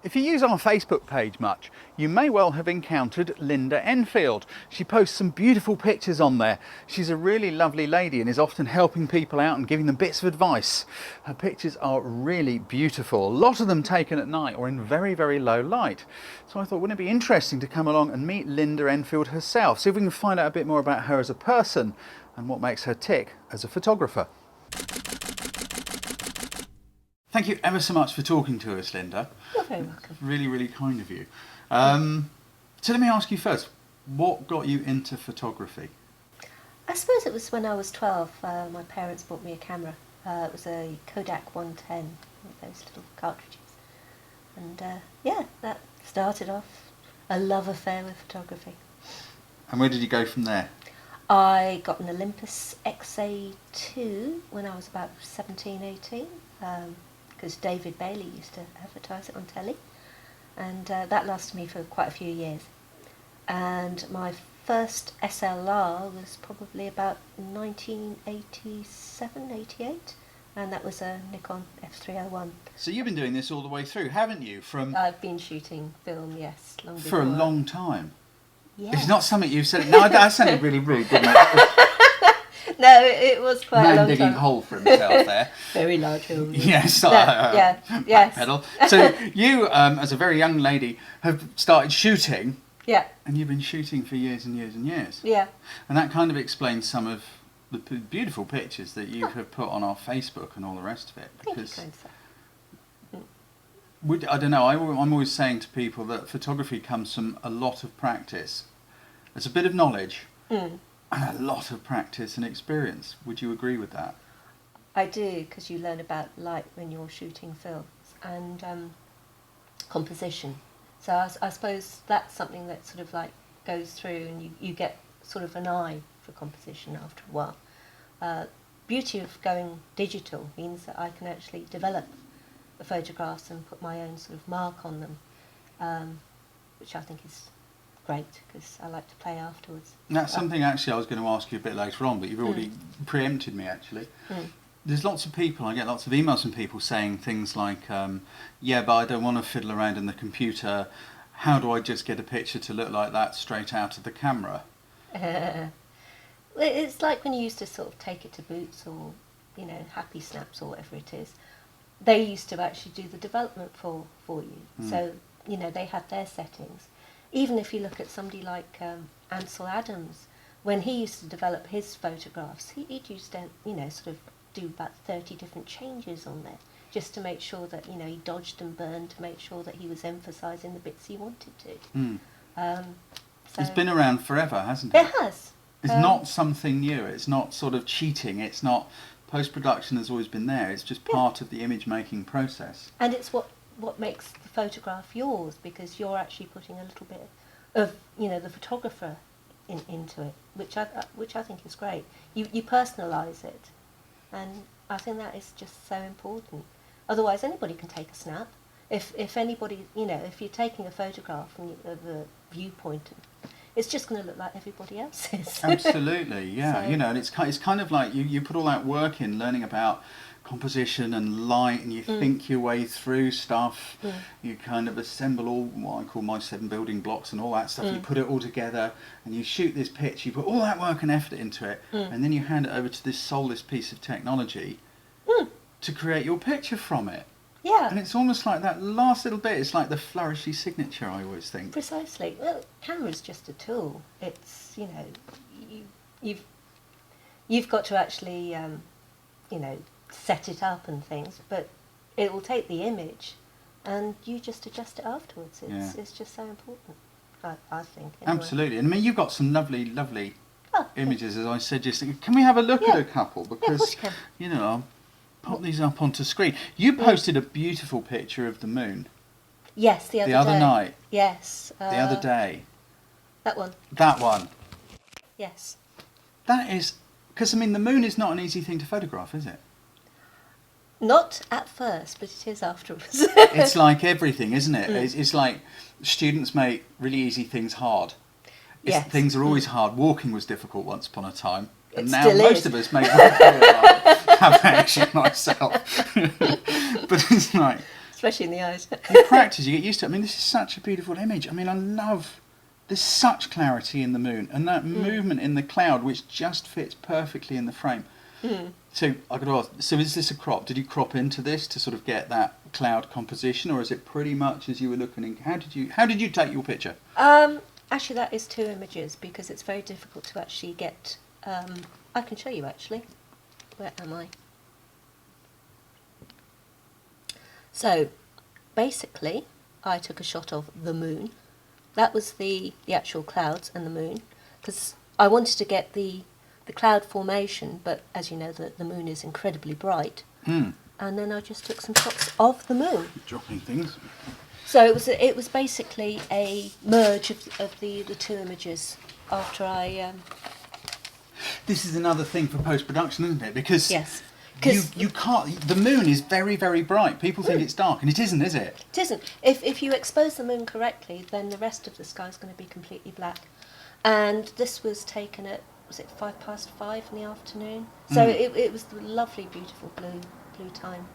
If you use our Facebook page much, you may well have encountered Linda Enfield. She posts some beautiful pictures on there. She's a really lovely lady and is often helping people out and giving them bits of advice. Her pictures are really beautiful, a lot of them taken at night or in very, very low light. So I thought, wouldn't it be interesting to come along and meet Linda Enfield herself, see if we can find out a bit more about her as a person and what makes her tick as a photographer. Thank you ever so much for talking to us, Linda. You're very welcome. Really, really kind of you. So let me ask you first, what got you into photography? I suppose it was when I was 12. My parents bought me a camera. It was a Kodak 110, those little cartridges. And yeah, that started off a love affair with photography. And where did you go from there? I got an Olympus XA2 when I was about 17, 18. Because David Bailey used to advertise it on telly, and that lasted me for quite a few years. And my first SLR was probably about 1987, 88, and that was a Nikon F301. So you've been doing this all the way through, haven't you? I've been shooting film, yes, long before. For a long time. Yeah. It's not something you've said. No, that sounded really rude, didn't it? No, it was quite a long time. Digging a hole for himself there. Very large hole. Yes. Yes. Pedal. So you, as a very young lady, have started shooting. Yeah. And you've been shooting for years and years and years. Yeah. And that kind of explains some of the beautiful pictures that you have put on our Facebook and all the rest of it. Because I don't know, I'm always saying to people that photography comes from a lot of practice. There's a bit of knowledge. And a lot of practice and experience. Would you agree with that? I do, because you learn about light when you're shooting films and composition. So I suppose that's something that sort of like goes through, and you get sort of an eye for composition after a while. Beauty of going digital means that I can actually develop the photographs and put my own sort of mark on them, which I think is great, because I like to play afterwards. That's something actually I was going to ask you a bit later on, but you've already preempted me actually. There's lots of people, I get lots of emails from people saying things like, yeah, but I don't want to fiddle around in the computer. How do I just get a picture to look like that straight out of the camera? It's like when you used to sort of take it to Boots or, you know, Happy Snaps or whatever it is. They used to actually do the development for you. So, you know, they had their settings. Even if you look at somebody like Ansel Adams, when he used to develop his photographs, he'd used to, you know, sort of do about 30 different changes on there, just to make sure that, you know, he dodged and burned to make sure that he was emphasising the bits he wanted to. So it's been around forever, hasn't it? It has. It's not something new. It's not sort of cheating. It's not... Post-production has always been there. It's just part of the image-making process. And it's what makes the photograph yours, because you're actually putting a little bit of, you know, the photographer into it, which I think is great. You personalise it, and I think that is just so important. Otherwise, anybody can take a snap. If anybody, you know, if you're taking a photograph from the viewpoint, it's just going to look like everybody else's. Absolutely, yeah. So, you know, and it's kind of like you put all that work in, learning about composition and light, and you think your way through stuff. You kind of assemble all what I call my 7 building blocks and all that stuff. You put it all together and you shoot this pitch. You put all that work and effort into it, and then you hand it over to this soulless piece of technology to create your picture from it. Yeah. And it's almost like that last little bit. It's like the flourishy signature, I always think. Precisely. Well, camera's just a tool. It's, you know, you've got to actually, you know, set it up and things, but it will take the image and you just adjust it afterwards. It's just so important, I think. Anyway. Absolutely. And I mean, you've got some lovely images, as I said. Just can we have a look at a couple? Because, you know, I'll pop these up onto screen. You posted a beautiful picture of the moon. Yes, the other night. Yes. The other day. That one. That one. Yes. That is, because I mean, the moon is not an easy thing to photograph, is it? Not at first, but it is afterwards. It's like everything, isn't it? It's like students make really easy things hard. Yes. Things are always hard. Walking was difficult once upon a time. And It now still most is. of us make walking hard. I haven't actually myself. But it's like, especially in the eyes. You practice, you get used to it. I mean, this is such a beautiful image. I mean, I love, there's such clarity in the moon and that movement in the cloud which just fits perfectly in the frame. So I got to ask, so is this a crop? Did you crop into this to sort of get that cloud composition, or is it pretty much as you were looking? How did you take your picture? Actually, that is 2 images because it's very difficult to actually get. I can show you actually. Where am I? So, basically, I took a shot of the moon. That was the actual clouds and the moon, because I wanted to get the cloud formation, but as you know, the moon is incredibly bright. And then I just took some shots of the moon. Dropping things. So it was basically a merge of the 2 images after I. This is another thing for post-production, isn't it? Because Yes. you can't. The moon is very, very bright. People think it's dark, and it isn't, is it? It isn't. If you expose the moon correctly, then the rest of the sky is going to be completely black. And this was taken at, was it 5:05 in the afternoon? So it was the lovely, beautiful blue time.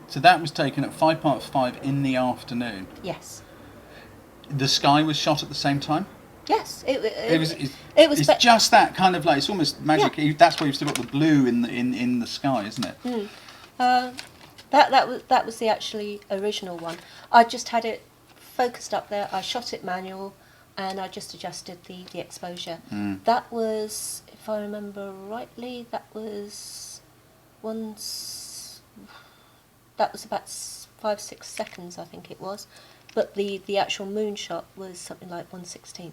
So that was taken at 5:05 in the afternoon. Yes. The sky was shot at the same time. Yes. It was. It's just that kind of like, it's almost magic. Yeah. That's why you've still got the blue in the sky, isn't it? That was the actually original one. I just had it focused up there. I shot it manual, and I just adjusted the exposure. That was, if I remember rightly, that was about 5-6 seconds, I think it was. But the actual moon shot was something like 1/16.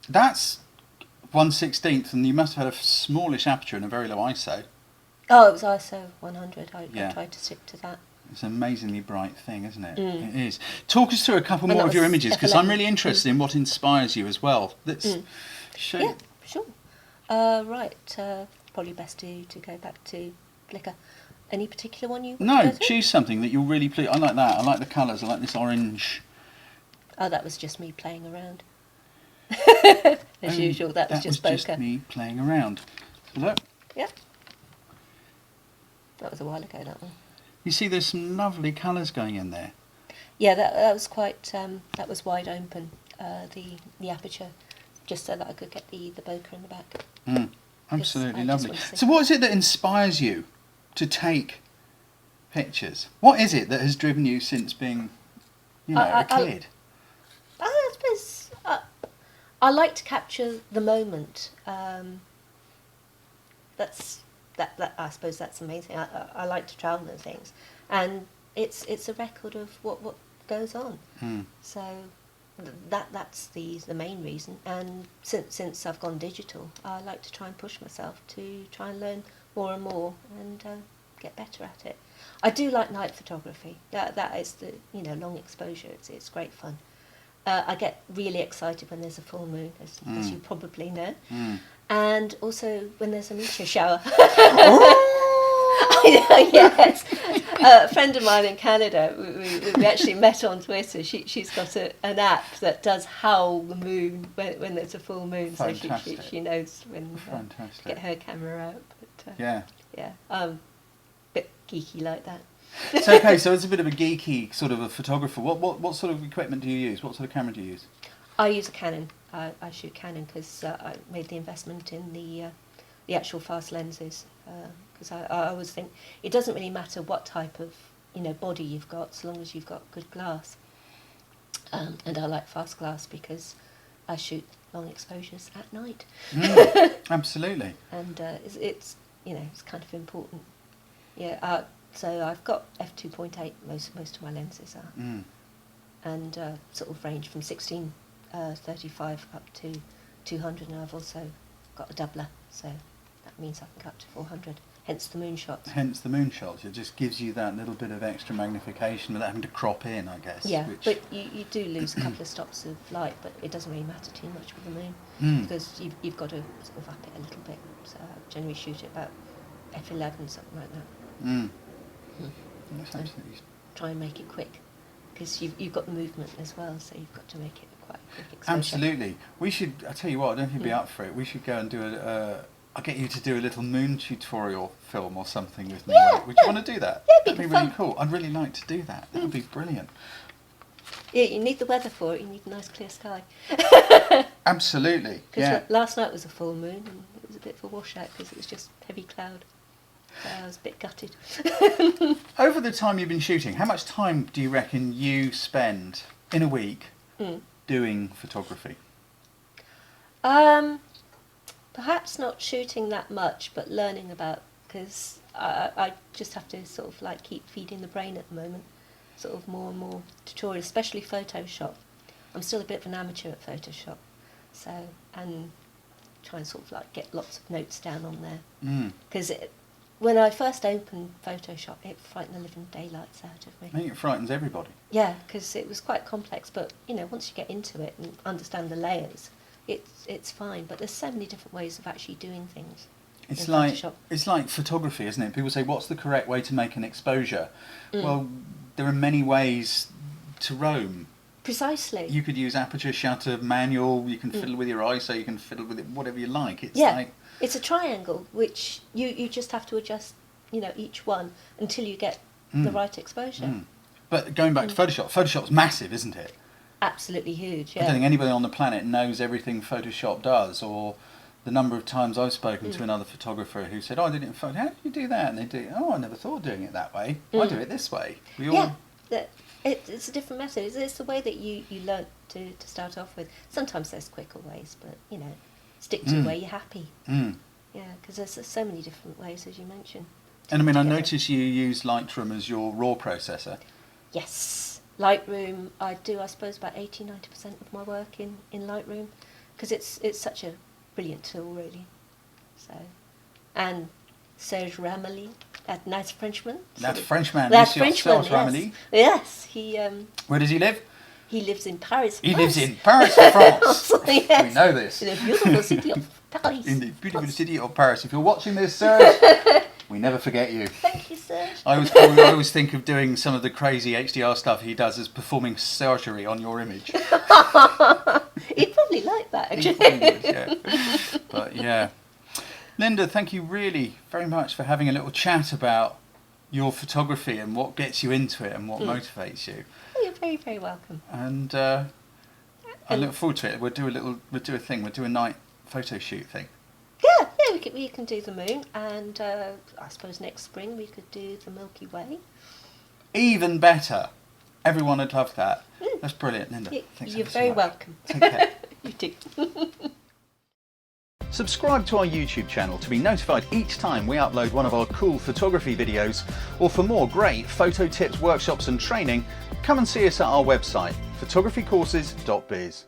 That's 1/16, and you must have had a smallish aperture and a very low ISO. Oh, it was ISO 100. I tried to stick to that. It's an amazingly bright thing, isn't it? It is. Talk us through a couple more of your was images, because I'm really interested in what inspires you as well. Let's show. Yeah, sure. Right, probably best to go back to Flickr. Any particular one you want to No, go through? choose something that you're really pleased. I like that. I like the colours. I like this orange. Oh, that was just me playing around. As usual, that was just just bokeh. me playing around. So look, Yeah. That was a while ago, that one. you see there's some lovely colours going in there. Yeah, that was quite, that was wide open, the aperture, just so that I could get the bokeh in the back. Absolutely I just lovely. want to see. So what is it that inspires you to take pictures? What is it that has driven you since being, a kid? I suppose I like to capture the moment. That I suppose that's the main thing. I like to travel and things, and it's a record of what goes on. So that's the main reason. And since I've gone digital, I like to try and push myself to try and learn more and more and get better at it. I do like night photography. That is the long exposure. It's great fun. I get really excited when there's a full moon, as you probably know, and also when there's a meteor shower. Yes, a friend of mine in Canada, we actually met on Twitter. She's got an app that does howl the moon when there's a full moon, Fantastic. so she knows when Fantastic. to get her camera out. But, Yeah. Bit geeky like that. So okay, so it's a bit of a geeky sort of a photographer. What sort of equipment do you use? What sort of camera do you use? I use a Canon. I shoot Canon because I made the investment in the actual fast lenses. Because I always think it doesn't really matter what type of body you've got, so long as you've got good glass. And I like fast glass because I shoot long exposures at night. Absolutely. And it's kind of important. Yeah. So I've got f2.8. Most of my lenses are, and sort of range from 1635 up to 200, and I've also got a doubler, so that means I can go up to 400. Hence the moon shots. Hence the moon shots. It just gives you that little bit of extra magnification without having to crop in, I guess. Yeah, but you do lose a couple of stops of light, but it doesn't really matter too much with the moon because you've got to sort of up it a little bit. So I generally shoot it about f11, something like that. That's absolutely. Try and make it quick because you've got the movement as well, so you've got to make it quite a quick exposure. Absolutely. We should. I tell you what. I don't know if you'd be up for it. We should go and do I'll get you to do a little moon tutorial film or something with me. Yeah, Would yeah. you want to do that? Yeah, That'd be it'd be really fun. cool. I'd really like to do that. That would be brilliant. Yeah, you need the weather for it. You need a nice clear sky. Absolutely. Because Yeah. last night was a full moon, and it was a bit of a washout because it was just heavy cloud. So I was a bit gutted. Over the time you've been shooting, how much time do you reckon you spend in a week doing photography? Perhaps not shooting that much, but learning about, because I just have to sort of like keep feeding the brain at the moment, sort of more and more tutorials, especially Photoshop. I'm still a bit of an amateur at Photoshop, so, and try and sort of like get lots of notes down on there. Because when I first opened Photoshop, it frightened the living daylights out of me. I think it frightens everybody. Yeah, because it was quite complex, but you know, once you get into it and understand the layers, it's fine. But there's so many different ways of actually doing things. It's in like Photoshop. photography, isn't it? People say, what's the correct way to make an exposure? Well, there are many ways to roam. Precisely. You could use aperture, shutter, manual, you can fiddle with your ISO, you can fiddle with it whatever you like. It's Yeah, like, it's a triangle, which you just have to adjust, you know, each one until you get the right exposure. But going back to Photoshop, Photoshop's massive, isn't it? Absolutely huge, I don't yeah. think anybody on the planet knows everything Photoshop does, or the number of times I've spoken to another photographer who said, oh, I did it in Photoshop. How do you do that? And they do, oh, I never thought of doing it that way. I do it this way. We all... Yeah, it's a different method. It's the way that you learn to start off with. Sometimes there's quicker ways, but, you know, stick to where you're happy. Yeah, because there's so many different ways, as you mentioned. And I mean, I to get notice you use Lightroom as your RAW processor. Yes. Lightroom, I do, I suppose, about 80-90% of my work in Lightroom, because it's such a brilliant tool, really. So, and Serge Ramelli, that nice Frenchman. That Frenchman, That Monsieur Frenchman, Serge Ramelli. yes. He Where does he live? he lives in Paris. He France. lives in Paris, France. Yes. We know this. In the beautiful city of Paris. In the beautiful city of Paris. If you're watching this, Serge, we never forget you. Thank you, Serge. I always think of doing some of the crazy HDR stuff he does as performing surgery on your image. He'd probably like that, He actually. probably would, yeah. But yeah. Linda, thank you really very much for having a little chat about your photography and what gets you into it and what motivates you. Oh, you're very, very welcome. And I look forward to it. We'll do a night photo shoot thing. Yeah, we can do the moon, and I suppose next spring we could do the Milky Way. Even better. Everyone would love that. That's brilliant, Linda. Thanks You're ever so very much. welcome. Take care. You too. Subscribe to our YouTube channel to be notified each time we upload one of our cool photography videos, or for more great photo tips, workshops and training, come and see us at our website, photographycourses.biz.